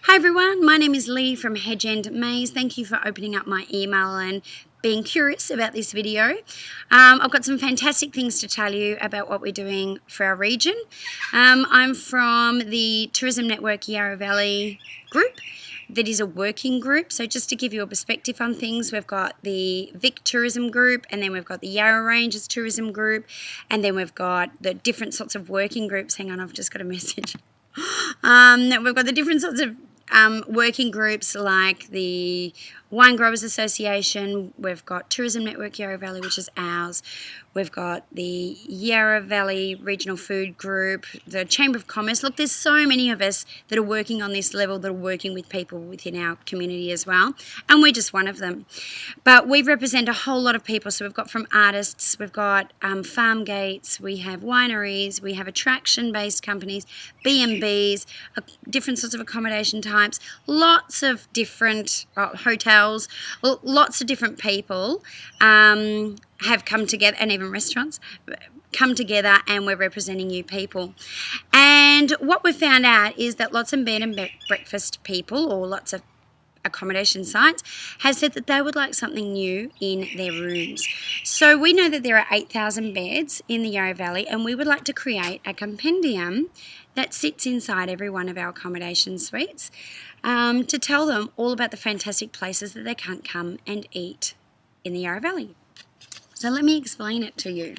Hi everyone, my name is Lee from Hedge End Maze. Thank you for opening up my email and being curious about this video. I've got some fantastic things to tell you about what we're doing for our region. I'm from the Tourism Network Yarra Valley group. That is a working group. So just to give you a perspective on things, we've got the Vic Tourism Group, and then we've got the Yarra Ranges Tourism Group, and then we've got the different sorts of working groups. Hang on, I've just got a message. We've got the different sorts of working groups like the Wine Growers Association. We've got Tourism Network Yarra Valley, which is ours. We've got the Yarra Valley Regional Food Group, the Chamber of Commerce. Look, there's so many of us that are working on this level, that are working with people within our community as well, and we're just one of them. But we represent a whole lot of people. So we've got from artists, we've got farm gates, we have wineries, we have attraction-based companies, B&Bs, different sorts of accommodation types, lots of different hotels, lots of different people have come together, and even restaurants come together, and we're representing you people. And what we've found out is that lots of bed and breakfast people, or lots of accommodation sites, have said that they would like something new in their rooms. So we know that there are 8,000 beds in the Yarra Valley, and we would like to create a compendium that sits inside every one of our accommodation suites to tell them all about the fantastic places that they can't come and eat in the Yarra Valley. So let me explain it to you.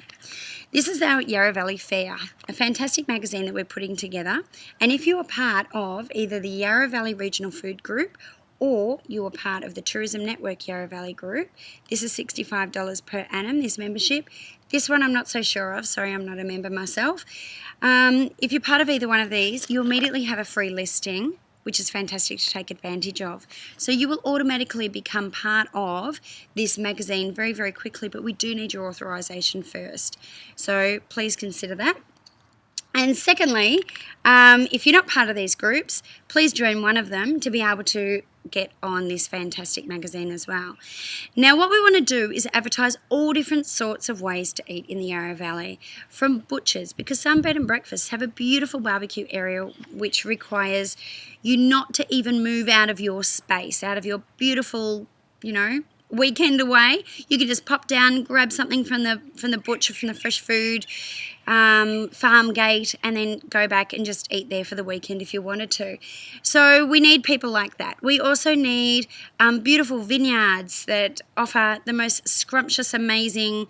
This is our Yarra Valley Fair, a fantastic magazine that we're putting together. And if you are part of either the Yarra Valley Regional Food Group or you are part of the Tourism Network Yarra Valley Group, this is $65 per annum, this membership. This one I'm not so sure of. Sorry, I'm not a member myself. If you're part of either one of these, you immediately have a free listing, which is fantastic to take advantage of. So you will automatically become part of this magazine very, very quickly, but we do need your authorisation first. So please consider that. And secondly, if you're not part of these groups, please join one of them to be able to get on this fantastic magazine as well. Now, what we want to do is advertise all different sorts of ways to eat in the Yarra Valley, from butchers, because some bed and breakfasts have a beautiful barbecue area which requires you not to even move out of your space, out of your beautiful, weekend away. You can just pop down, grab something from the butcher, from the fresh food farm gate, and then go back and just eat there for the weekend if you wanted to. So we need people like that. We also need beautiful vineyards that offer the most scrumptious, amazing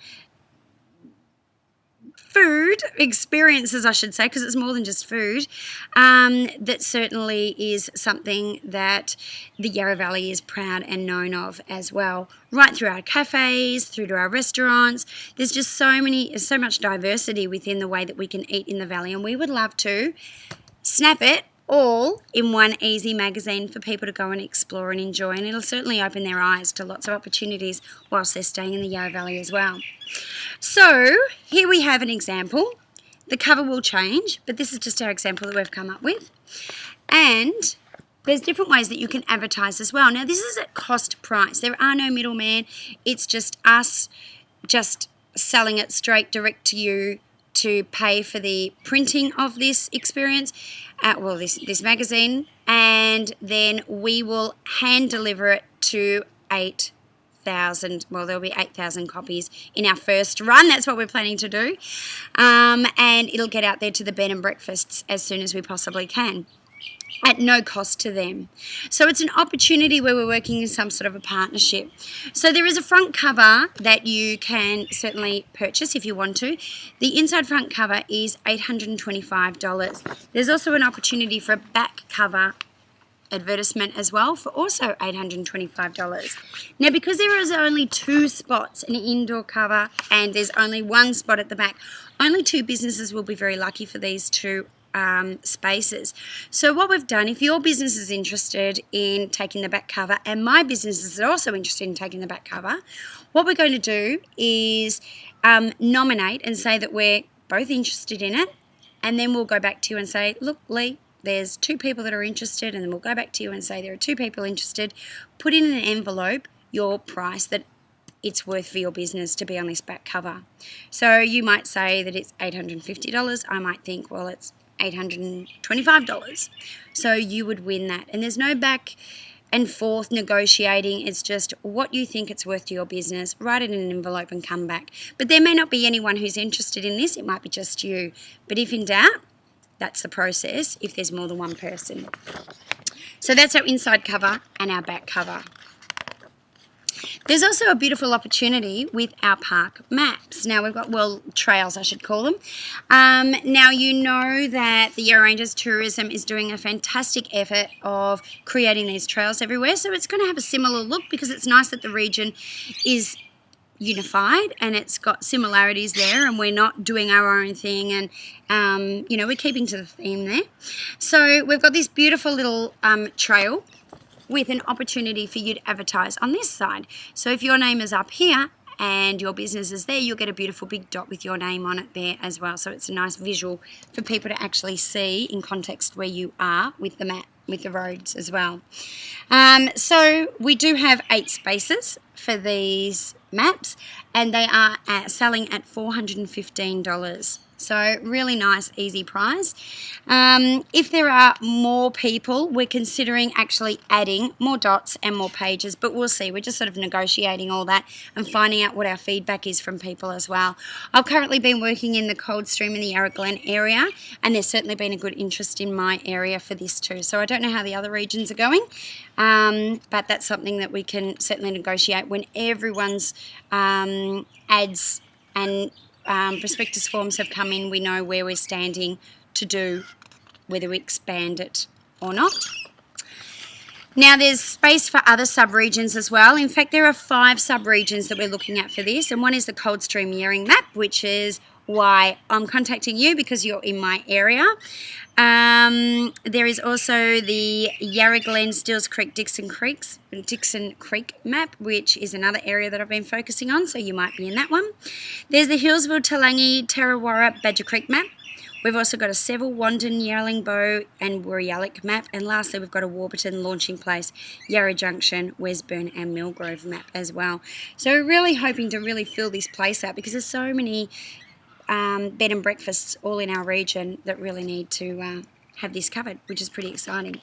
food experiences, I should say, because it's more than just food. That certainly is something that the Yarra Valley is proud and known of as well. Right through our cafes, through to our restaurants, there's just so much diversity within the way that we can eat in the valley, and we would love to snap it all in one easy magazine for people to go and explore and enjoy, and it'll certainly open their eyes to lots of opportunities whilst they're staying in the Yarra Valley as well. So here we have an example. The cover will change, but this is just our example that we've come up with. And there's different ways that you can advertise as well. Now, this is at cost price. There are no middlemen. It's just us just selling it straight direct to you to pay for the printing of this experience, this magazine, and then we will hand deliver it to 8,000. Well, there'll be 8,000 copies in our first run. That's what we're planning to do, and it'll get out there to the bed and breakfasts as soon as we possibly can, at no cost to them. So it's an opportunity where we're working in some sort of a partnership. So there is a front cover that you can certainly purchase if you want to. The inside front cover is $825. There's also an opportunity for a back cover advertisement as well for also $825. Now, because there is only 2 spots, an indoor cover, and there's only 1 spot at the back, only 2 businesses will be very lucky for these 2 spaces. So what we've done, if your business is interested in taking the back cover, and my business is also interested in taking the back cover, what we're going to do is nominate and say that we're both interested in it, and then we'll go back to you and say, look, Lee, there's 2 people that are interested, and then we'll go back to you and say there are 2 people interested. Put in an envelope your price that it's worth for your business to be on this back cover. So you might say that it's $850. I might think, well, it's $825. So you would win that. And there's no back and forth negotiating. It's just what you think it's worth to your business. Write it in an envelope and come back. But there may not be anyone who's interested in this. It might be just you. But if in doubt, that's the process if there's more than one person. So that's our inside cover and our back cover. There's also a beautiful opportunity with our park maps. Now we've got, well, trails I should call them. Now you know that the Yarra Ranges Tourism is doing a fantastic effort of creating these trails everywhere. So it's going to have a similar look because it's nice that the region is unified and it's got similarities there, and we're not doing our own thing, and we're keeping to the theme there. So we've got this beautiful little trail with an opportunity for you to advertise on this side. So if your name is up here and your business is there, you'll get a beautiful big dot with your name on it there as well. So it's a nice visual for people to actually see in context where you are with the map, with the roads as well. So we do have 8 spaces for these maps, and they are selling at $415. So really nice, easy price. If there are more people, we're considering actually adding more dots and more pages, but we'll see. We're just sort of negotiating all that and finding out what our feedback is from people as well. I've currently been working in the Coldstream in the Yarra Glen area, and there's certainly been a good interest in my area for this too. So I don't know how the other regions are going, but that's something that we can certainly negotiate when everyone's ads and prospectus forms have come in. We know where we're standing to do whether we expand it or not. Now there's space for other sub-regions as well. In fact, there are 5 sub-regions that we're looking at for this, and one is the Coldstream Yarring map, which is why I'm contacting you, because you're in my area. There is also the Yarra Glen, Stills Creek, Dixon Creek map, which is another area that I've been focusing on, so you might be in that one. There's the Hillsville, Talangi, Tarrawarra, Badger Creek map. We've also got a Seville, Wandon, Yarlingbo and Woorolloc map. And lastly, we've got a Warburton, Launching Place, Yarra Junction, Wesburn and Millgrove map as well. So we're really hoping to really fill this place out, because there's so many bed and breakfasts all in our region that really need to have this covered, which is pretty exciting.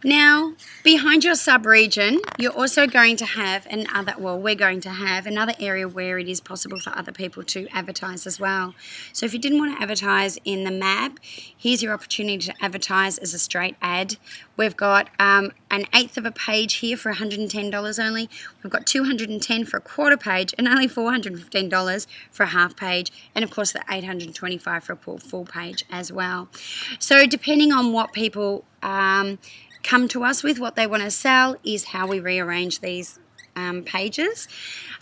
Now, behind your sub-region, you're also going to have we're going to have another area where it is possible for other people to advertise as well. So if you didn't want to advertise in the map, here's your opportunity to advertise as a straight ad. We've got an 1/8 of a page here for $110 only. We've got $210 for a quarter page and only $415 for a half page. And of course the $825 for a full page as well. So depending on what people come to us with, what they want to sell, is how we rearrange these pages.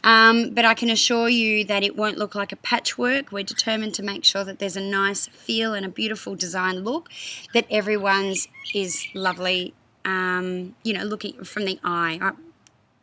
But I can assure you that it won't look like a patchwork. We're determined to make sure that there's a nice feel and a beautiful design look, that everyone's is lovely, looking from the eye.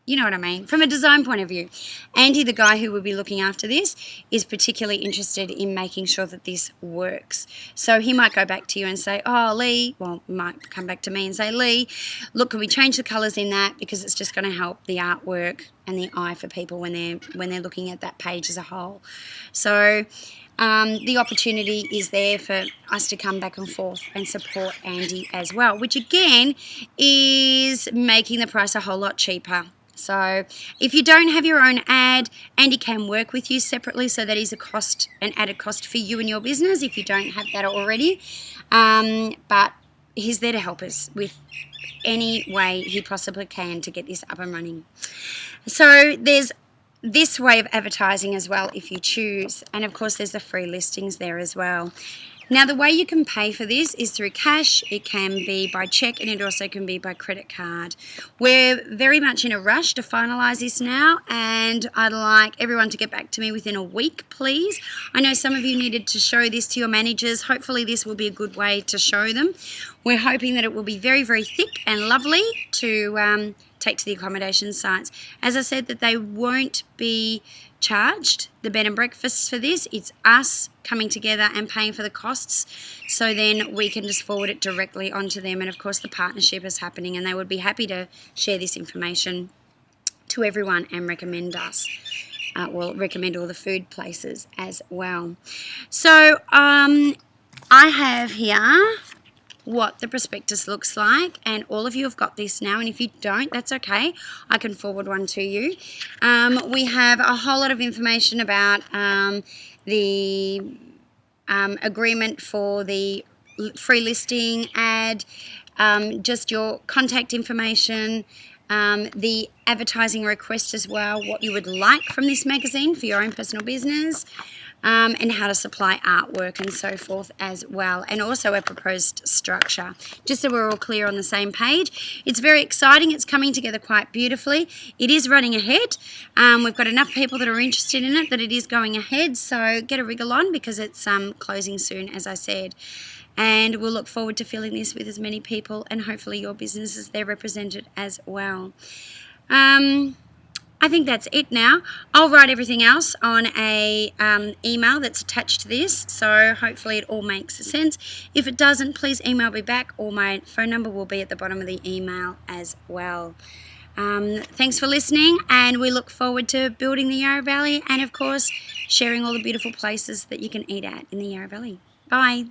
You know what I mean? From a design point of view. Andy, the guy who will be looking after this, is particularly interested in making sure that this works. So he might go back to you and say, oh, Lee, might come back to me and say, Lee, look, can we change the colours in that? Because it's just going to help the artwork and the eye for people when they're looking at that page as a whole. So the opportunity is there for us to come back and forth and support Andy as well, which again is making the price a whole lot cheaper. So if you don't have your own ad, Andy can work with you separately, so that is an added cost for you and your business if you don't have that already. But he's there to help us with any way he possibly can to get this up and running. So there's this way of advertising as well if you choose, and of course there's the free listings there as well. Now the way you can pay for this is through cash, it can be by cheque, and it also can be by credit card. We're very much in a rush to finalise this now, and I'd like everyone to get back to me within a week, please. I know some of you needed to show this to your managers. Hopefully this will be a good way to show them. We're hoping that it will be very, very thick and lovely to take to the accommodation sites. As I said, that they won't be charged the bed and breakfasts for this. It's us coming together and paying for the costs, so then we can just forward it directly onto them. And of course the partnership is happening, and they would be happy to share this information to everyone and recommend us. Recommend all the food places as well. So I have here what the prospectus looks like, and all of you have got this now, and if you don't, that's okay. I can forward one to you. We have a whole lot of information about the agreement for the free listing ad, just your contact information, the advertising request as well, what you would like from this magazine for your own personal business, and how to supply artwork and so forth as well, and also a proposed structure, just so we're all clear on the same page. It's very exciting. It's coming together quite beautifully. It is running ahead. We've got enough people that are interested in it that it is going ahead, so get a wriggle on because it's closing soon, as I said. And we'll look forward to filling this with as many people, and hopefully your businesses there represented as well. I think that's it now. I'll write everything else on a email that's attached to this, so hopefully it all makes sense. If it doesn't, please email me back, or my phone number will be at the bottom of the email as well. Thanks for listening, and we look forward to building the Yarra Valley and, of course, sharing all the beautiful places that you can eat at in the Yarra Valley. Bye.